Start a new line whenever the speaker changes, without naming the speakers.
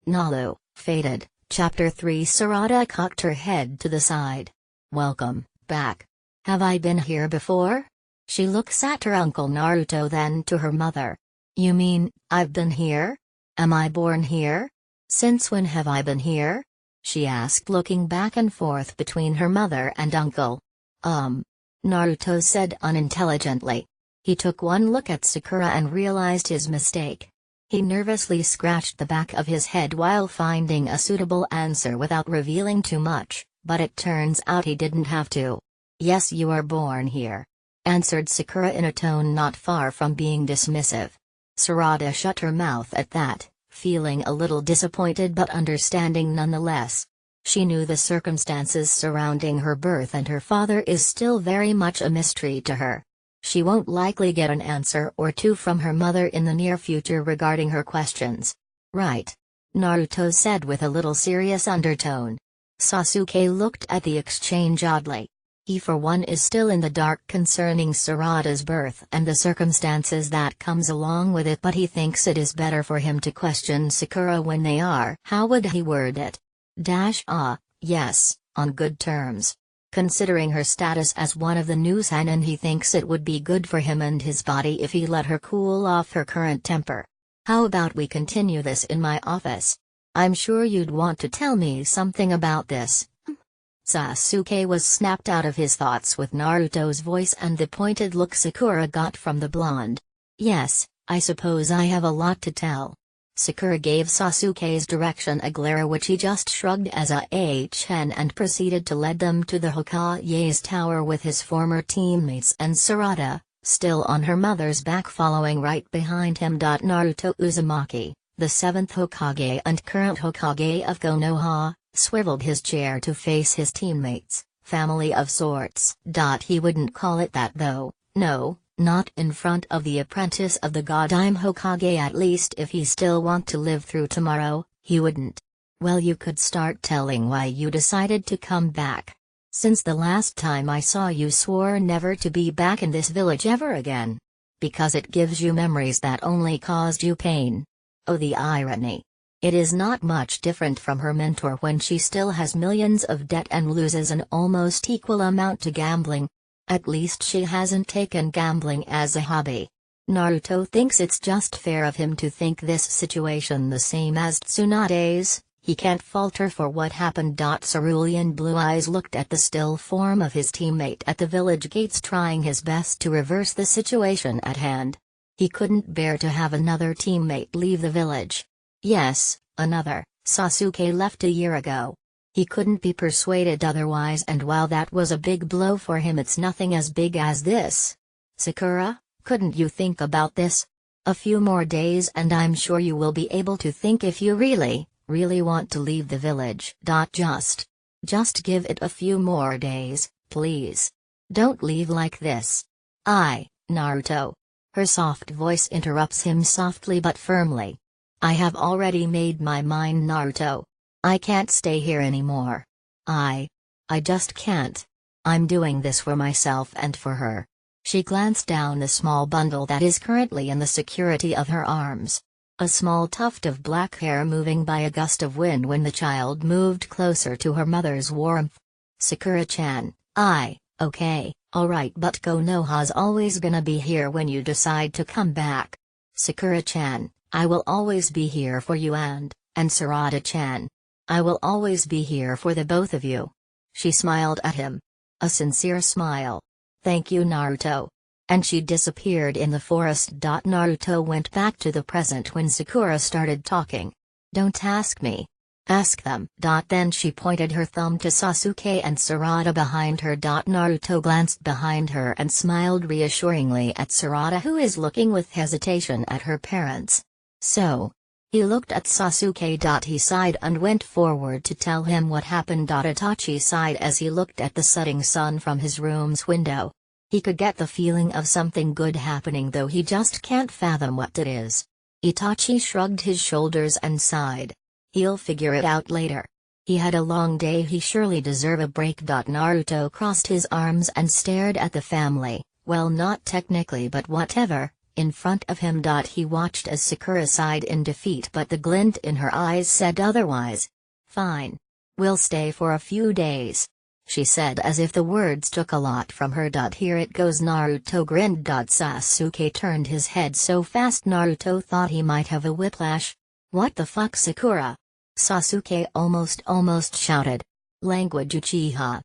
Nalu, Fated, Chapter 3. Sarada cocked her head to the side. Welcome back. Have I been here before? She looks at her uncle Naruto, then to her mother. You mean, I've been here? Am I born here? Since when have I been here? She asked, looking back and forth between her mother and uncle. Naruto said unintelligently. He took one look at Sakura and realized his mistake. He nervously scratched the back of his head while finding a suitable answer without revealing too much, but it turns out he didn't have to. Yes, you are born here, answered Sakura in a tone not far from being dismissive. Sarada shut her mouth at that, feeling a little disappointed but understanding nonetheless. She knew the circumstances surrounding her birth and her father is still very much a mystery to her. She won't likely get an answer or two from her mother in the near future regarding her questions. Right. Naruto said with a little serious undertone. Sasuke looked at the exchange oddly. He for one is still in the dark concerning Sarada's birth and the circumstances that comes along with it, but he thinks it is better for him to question Sakura when they are, how would he word it? Yes, on good terms. Considering her status as one of the new Sannin, he thinks it would be good for him and his body if he let her cool off her current temper. How about we continue this in my office? I'm sure you'd want to tell me something about this. Sasuke was snapped out of his thoughts with Naruto's voice and the pointed look Sakura got from the blonde. Yes, I suppose I have a lot to tell. Sakura gave Sasuke's direction a glare which he just shrugged as a HN and proceeded to lead them to the Hokage's tower with his former teammates and Sarada, still on her mother's back, following right behind him. Naruto Uzumaki, the 7th Hokage and current Hokage of Konoha, swiveled his chair to face his teammates, family of sorts. He wouldn't call it that though, no. Not in front of the apprentice of the Godime Hokage, at least if he still want to live through tomorrow, he wouldn't. Well, you could start telling why you decided to come back. Since the last time I saw you swore never to be back in this village ever again. Because it gives you memories that only caused you pain. Oh, the irony. It is not much different from her mentor when she still has millions of debt and loses an almost equal amount to gambling. At least she hasn't taken gambling as a hobby. Naruto thinks it's just fair of him to think this situation the same as Tsunade's. He can't fault her for what happened. Cerulean blue eyes looked at the still form of his teammate at the village gates, trying his best to reverse the situation at hand. He couldn't bear to have another teammate leave the village. Yes, another. Sasuke left a year ago. He couldn't be persuaded otherwise, and while that was a big blow for him, it's nothing as big as this. Sakura, couldn't you think about this? A few more days and I'm sure you will be able to think if you really want to leave the village. Just give it a few more days, please. Don't leave like this. Naruto. Her soft voice interrupts him softly but firmly. I have already made my mind, Naruto. I can't stay here anymore. I just can't. I'm doing this for myself and for her. She glanced down the small bundle that is currently in the security of her arms. A small tuft of black hair moving by a gust of wind when the child moved closer to her mother's warmth. Sakura-chan, okay, alright, but Konoha's always gonna be here when you decide to come back. Sakura-chan, I will always be here for you, and Sarada-chan. I will always be here for the both of you. She smiled at him. A sincere smile. Thank you, Naruto. And she disappeared in the forest. Naruto went back to the present when Sakura started talking. Don't ask me. Ask them. Then she pointed her thumb to Sasuke and Sarada behind her. Naruto glanced behind her and smiled reassuringly at Sarada, who is looking with hesitation at her parents. So. He looked at Sasuke. He sighed and went forward to tell him what happened. Itachi sighed as he looked at the setting sun from his room's window. He could get the feeling of something good happening, though he just can't fathom what it is. Itachi shrugged his shoulders and sighed. He'll figure it out later. He had a long day, he surely deserve a break. Naruto crossed his arms and stared at the family. Well, not technically, but whatever. in front of him. He watched as Sakura sighed in defeat, but the glint in her eyes said otherwise. Fine. We'll stay for a few days, she said as if the words took a lot from her. Here it goes. Naruto grinned. Sasuke turned his head so fast Naruto thought he might have a whiplash. What the fuck, Sakura? Sasuke almost shouted. Language Uchiha.